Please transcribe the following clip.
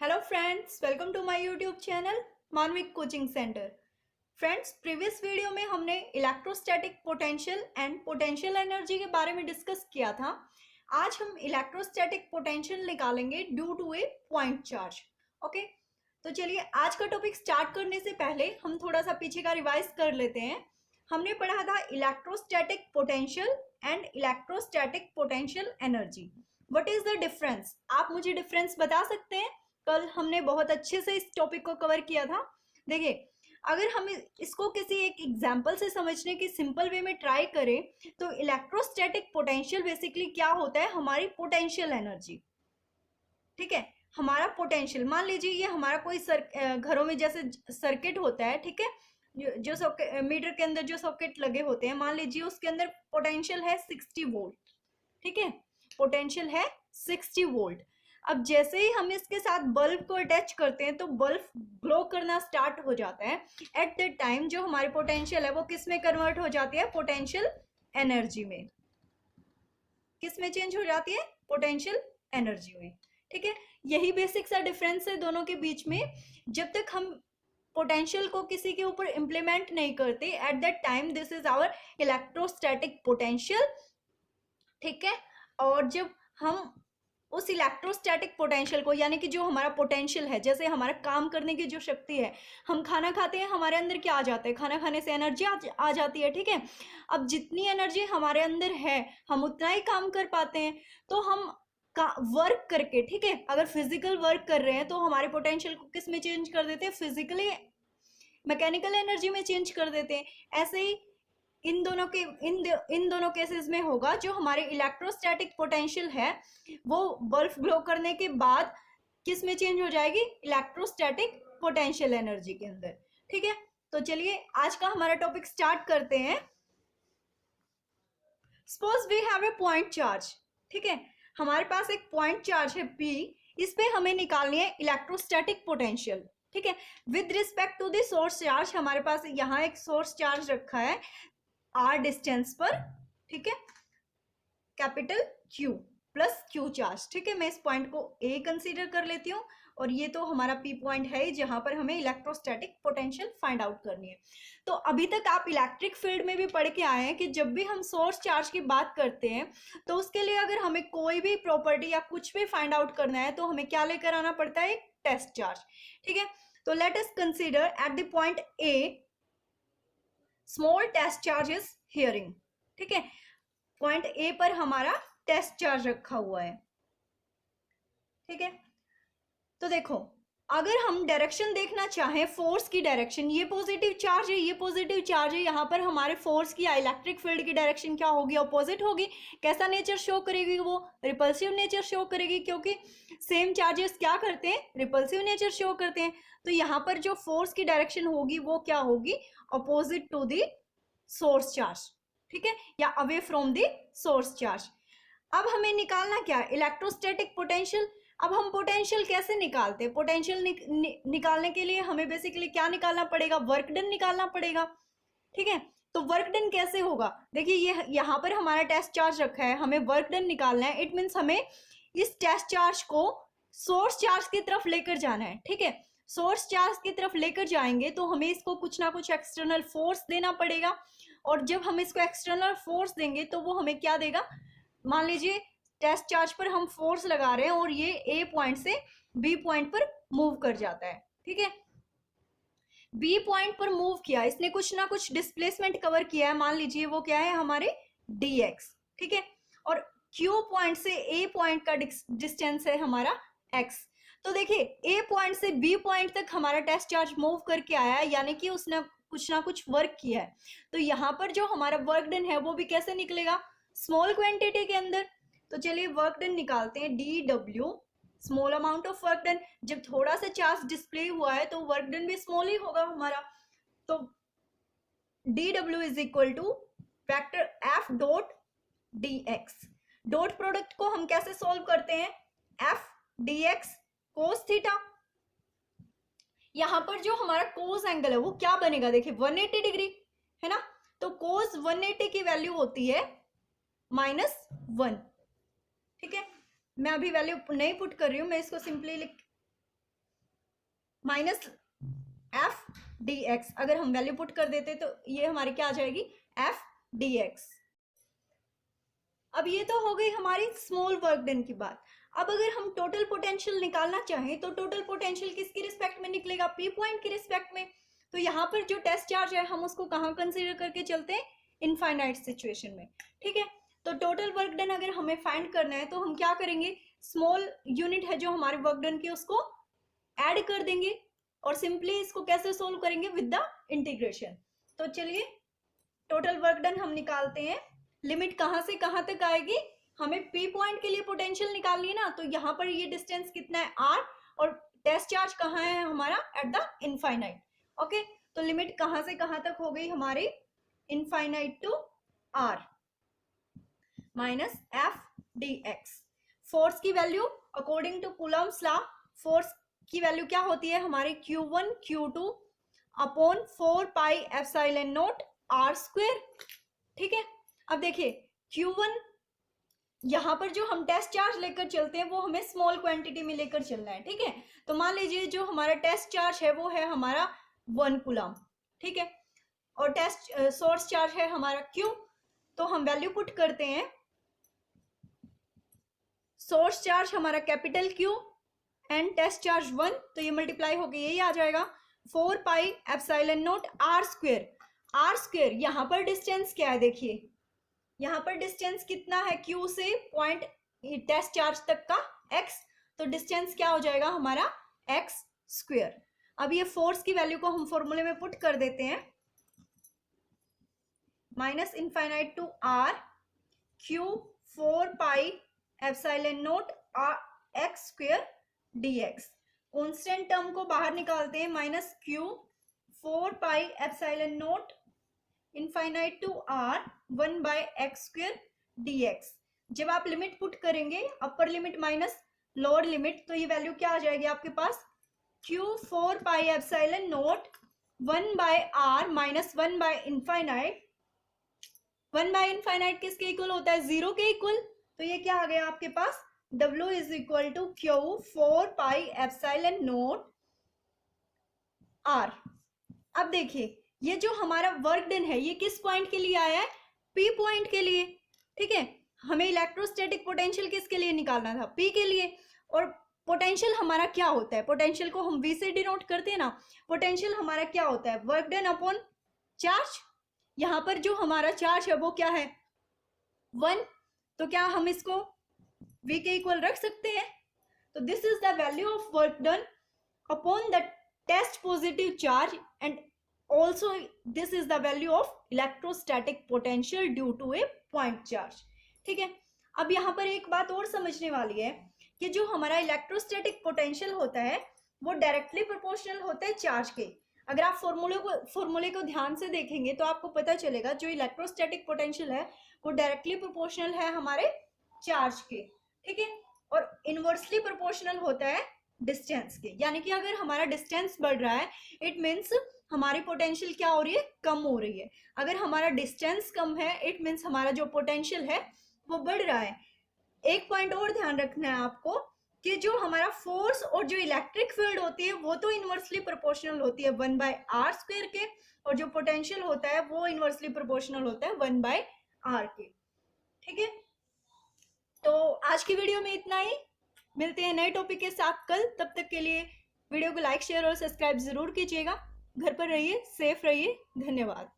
Hello friends, welcome to my YouTube channel Manvik coaching centre. Friends, previous video में हमने electrostatic potential and potential energy के बारे में discuss किया था। आज हम इलेक्ट्रोस्टैटिक पोटेंशियल निकालेंगे due to a point charge. Okay, तो चलिए आज का टॉपिक स्टार्ट करने से पहले हम थोड़ा सा पीछे का रिवाइज कर लेते हैं। हमने पढ़ा था electrostatic potential and electrostatic potential energy. What is the difference? आप मुझे डिफरेंस बता सकते हैं? कल हमने बहुत अच्छे से इस टॉपिक को कवर किया था। देखिए, अगर हम इसको किसी एक एग्जांपल से समझने की सिंपल वे में ट्राई करें तो इलेक्ट्रोस्टैटिक पोटेंशियल बेसिकली क्या होता है? हमारी पोटेंशियल एनर्जी। ठीक है, हमारा पोटेंशियल, मान लीजिए ये हमारा कोई घरों में जैसे सर्किट होता है, ठीक है, जो सॉकेट मीटर के अंदर जो सॉकेट लगे होते हैं, मान लीजिए उसके अंदर पोटेंशियल है 60 वोल्ट। ठीक है, पोटेंशियल है 60 वोल्ट। अब जैसे ही हम इसके साथ बल्ब को अटैच करते हैं तो बल्ब ग्लो करना स्टार्ट हो जाता है। एट दैट टाइम जो हमारी पोटेंशियल है वो किस में कन्वर्ट हो जाती है? पोटेंशियल एनर्जी में। किस में चेंज हो जाती है? पोटेंशियल एनर्जी में। ठीक है, यही बेसिक सा डिफरेंस है दोनों के बीच में। जब तक हम पोटेंशियल को किसी के ऊपर इंप्लीमेंट नहीं करते, at that time this is our electrostatic potential. ठीक है, और जब हम उस इलेक्ट्रोस्टैटिक पोटेंशियल को, यानी कि जो हमारा पोटेंशियल है, जैसे हमारा काम करने की जो शक्ति है, हम खाना खाते हैं, हमारे अंदर क्या आ जाता है? खाना खाने से एनर्जी आ जाती है। ठीक है, अब जितनी एनर्जी हमारे अंदर है हम उतना ही काम कर पाते हैं। तो हम वर्क करके, ठीक है, अगर फिजिकल वर्क कर रहे हैं तो हमारे पोटेंशियल को किस में चेंज कर देते हैं? फिजिकली मैकेनिकल एनर्जी में चेंज कर देते हैं। ऐसे ही इन दोनों केसेस में होगा। जो हमारे इलेक्ट्रोस्टैटिक पोटेंशियल है वो बल्ब ग्लो करने के बाद किस में चेंज हो जाएगी? इलेक्ट्रोस्टैटिक पोटेंशियल एनर्जी के अंदर। ठीक है, तो चलिए आज का हमारा टॉपिक स्टार्ट करते हैं। Suppose we have a point charge. ठीक है, हमारे पास एक पॉइंट चार्ज है P, इस पे हमें निकालनी है इलेक्ट्रोस्टैटिक पोटेंशियल। ठीक है, with respect to the source charge, हमारे पास यहाँ एक सोर्स चार्ज रखा है R डिस्टेंस पर। ठीक है, capital Q plus Q charge. ठीक है, मैं इस पॉइंट को A कंसीडर कर लेती हूँ और ये तो हमारा P पॉइंट है जहां पर हमें इलेक्ट्रोस्टैटिक पोटेंशियल फाइंड आउट करनी है। तो अभी तक आप इलेक्ट्रिक फील्ड में भी पढ़ के आए हैं कि जब भी हम सोर्स चार्ज की बात करते हैं तो उसके लिए अगर हमें कोई भी प्रॉपर्टी या कुछ भी फाइंड आउट करना है तो हमें क्या लेकर आना पड़ता है? एक टेस्ट चार्ज। ठीक है, तो let us consider at the point A small test charge is hearing. ठीक है, पॉइंट ए पर हमारा टेस्ट चार्ज रखा हुआ है। ठीक है, तो देखो, अगर हम डायरेक्शन देखना चाहें, फोर्स की डायरेक्शन, ये पॉजिटिव चार्ज है, ये पॉजिटिव चार्ज है, यहाँ पर हमारे फोर्स की या इलेक्ट्रिक फील्ड की डायरेक्शन क्या होगी? अपोजिट होगी। कैसा नेचर शो करेगी? वो रिपल्सिव नेचर शो करेगी, क्योंकि सेम चार्जेस क्या करते हैं? रिपल्सिव नेचर शो करते हैं। तो यहाँ पर जो फोर्स की डायरेक्शन होगी वो क्या होगी? Opposite to the source charge. ठीक है, या away from the source charge. अब हमें निकालना क्या? Electrostatic potential. अब हम पोटेंशियल कैसे निकालते हैं? पोटेंशियल निकालने के लिए हमें बेसिकली क्या निकालना पड़ेगा? वर्क डन निकालना पड़ेगा। ठीक है, तो वर्क डन कैसे होगा? देखिए, ये यहाँ पर हमारा टेस्ट चार्ज रखा है, हमें वर्क डन निकालना है। इट मीन्स हमें इस टेस्ट चार्ज को सोर्स चार्ज की तरफ लेकर जाना है। ठीक है, सोर्स चार्ज की तरफ लेकर जाएंगे तो हमें इसको कुछ ना कुछ एक्सटर्नल फोर्स देना पड़ेगा, और जब हम इसको एक्सटर्नल फोर्स देंगे तो वो हमें क्या देगा? मान लीजिए टेस्ट चार्ज पर हम फोर्स लगा रहे हैं और ये A पॉइंट से B पॉइंट पर मूव कर जाता है। ठीक है, B पॉइंट पर मूव किया, इसने कुछ ना कुछ डिस्प्लेसमेंट कवर किया है, मान लीजिए वो क्या है? हमारे dx। ठीक है, और Q पॉइंट से A पॉइंट का डिस्टेंस है हमारा x। तो देखिए, A पॉइंट से B पॉइंट तक हमारा टेस्ट चार्ज मूव करके आया है, यानी कि उसने कुछ ना कुछ वर्क किया है। तो यहाँ पर जो हमारा वर्क डन है वो भी कैसे निकलेगा? स्मॉल क्वांटिटी के अंदर। तो चलिए वर्क डन निकालते हैं। dw small amount of work done. जब थोड़ा सा चार्ज डिस्प्ले हुआ है तो वर्क डन भी स्मॉल ही होगा हमारा। तो dw is equal two factor f dot dx। Dot product को हम कैसे सॉल्व करते हैं? f dx cos theta. यहां पर जो हमारा कोस एंगल है वो क्या बनेगा? देखिए 180 डिग्री है ना, तो कोस 180 की वैल्यू होती है -1। ठीक है, मैं अभी वैल्यू नहीं पुट कर रही हूं, मैं इसको simply minus F d x. अगर हम वैल्यू पुट कर देते तो ये हमारी क्या आ जाएगी, एफ डी एक्स। अब ये तो हो गई हमारी स्मॉल वर्क डन की बात। अब अगर हम टोटल पोटेंशियल निकालना चाहें तो टोटल पोटेंशियल किसकी रिस्पेक्ट में निकलेगा, पी पॉइंट की रिस्पेक्ट में। तो यहाँ पर जो टेस्ट चार्ज है हम उसको कहाँ कंसीडर करके चलते हैं, इनफाइनाइट सिचुएशन में। ठीक है, तो टोटल वर्क डन अगर हमें फाइंड करना है तो हम क्या करेंगे, स्मॉल यूनिट है जो हमारे वर्क डन की उसको ऐड कर देंगे और सिंपली इसको कैसे सोल्व करेंगे, विद द इंटीग्रेशन। तो चलिए टोटल वर्क डन हम निकालते हैं। लिमिट कहां से कहां तक आएगी, हमें पी पॉइंट के लिए पोटेंशियल निकालनी है ना, तो यहाँ पर ये डिस्टेंस कितना है, आर, और टेस्ट चार्ज कहाँ है हमारा, एट द इनफाइनाइट। ओके, तो लिमिट कहां से कहां तक हो गई हमारी, infinite to r minus F d x. Force की value according to Coulomb's law, force की वैल्यू क्या होती है हमारी, Q1 Q2 upon 4 pi epsilon naught are square. ठीक है, अब देखिए Q1 यहाँ पर जो हम टेस्ट चार्ज लेकर चलते हैं वो हमें स्मॉल क्वांटिटी में लेकर चलना है। ठीक है, तो मान लीजिए जो हमारा टेस्ट चार्ज है वो है हमारा 1 कूलम। ठीक है, और टेस्ट सोर्स चार्ज है हमारा Q। तो हम वैल्यू पुट करते हैं, सोर्स चार्ज हमारा capital Q and test charge 1, तो ये मल्टीप्लाई होकर यही आ जाएगा 4 pi epsilon naught are square. R square यहाँ पर डिस्टेंस क्या है, देखिए यहाँ पर डिस्टेंस कितना है Q से पॉइंट टेस्ट चार्ज तक का x, तो डिस्टेंस क्या हो जाएगा हमारा x स्क्वायर। अब ये फोर्स की वैल्यू को हम फॉर्मूले में पुट कर देते हैं, minus infinite to r Q 4 pi epsilon naught x square dx। Constant term को बाहर निकालते हैं, minus Q 4 pi epsilon naught infinite to r 1 by x square dx। जब आप लिमिट पुट करेंगे, upper limit minus lower limit, तो ये value क्या आ जाएगी आपके पास, Q 4 pi epsilon naught 1 by r minus 1 by infinite. 1 by infinite किसके इक्वल होता है, 0 के इक्वल। तो ये क्या आ गया आपके पास, W is equal to Q 4 pi epsilon naught r. अब देखिए ये जो हमारा वर्क डन है ये किस पॉइंट के लिए आया है, P पॉइंट के लिए। ठीक है, हमें इलेक्ट्रोस्टैटिक पोटेंशियल किसके लिए निकालना था, P के लिए। और पोटेंशियल हमारा क्या होता है, पोटेंशियल को हम V से डिनोट करते हैं ना। पोटेंशियल हमारा क्या होता है, वर्क डन अपॉन चार्ज। यहाँ पर जो हमारा चार्ज है वो क्या है, 1, तो क्या हम इसको V के इक्वल रख सकते हैं। तो this is the value of work done upon the test positive charge and also this is the value of electrostatic potential due to a point charge। ठीक है, अब यहाँ पर एक बात और समझने वाली है कि जो हमारा इलेक्ट्रोस्टैटिक पोटेंशियल होता है वो डायरेक्टली प्रोपोर्शनल होता है चार्ज के। अगर आप फॉर्मूले को ध्यान से देखेंगे तो आपको पता चलेगा जो इलेक्ट्रोस्टैटिक पोटेंशियल है वो डायरेक्टली प्रोपोर्शनल है हमारे चार्ज के। ठीक है, और इनवर्सली प्रोपोर्शनल होता है डिस्टेंस के। यानी कि अगर हमारा डिस्टेंस बढ़ रहा है इट मीन्स हमारी पोटेंशियल क्या हो रही है, कम हो रही है। अगर हमारा डिस्टेंस कम है इट मीन्स हमारा जो पोटेंशियल है वो बढ़ रहा है। एक पॉइंट और ध्यान रखना है आपको कि जो हमारा फोर्स और जो इलेक्ट्रिक फील्ड होती है वो तो इनवर्सली प्रोपोर्शनल होती है 1 बाय आर स्क्वायर के, और जो पोटेंशियल होता है वो इनवर्सली प्रोपोर्शनल होता है 1 बाय आर के। ठीक है, तो आज की वीडियो में इतना ही, मिलते हैं नए टॉपिक के साथ कल। तब तक के लिए वीडियो को लाइक शेयर और सब्सक्राइब जरूर कीजिएगा। घर पर रहिए, सेफ रहिए, धन्यवाद।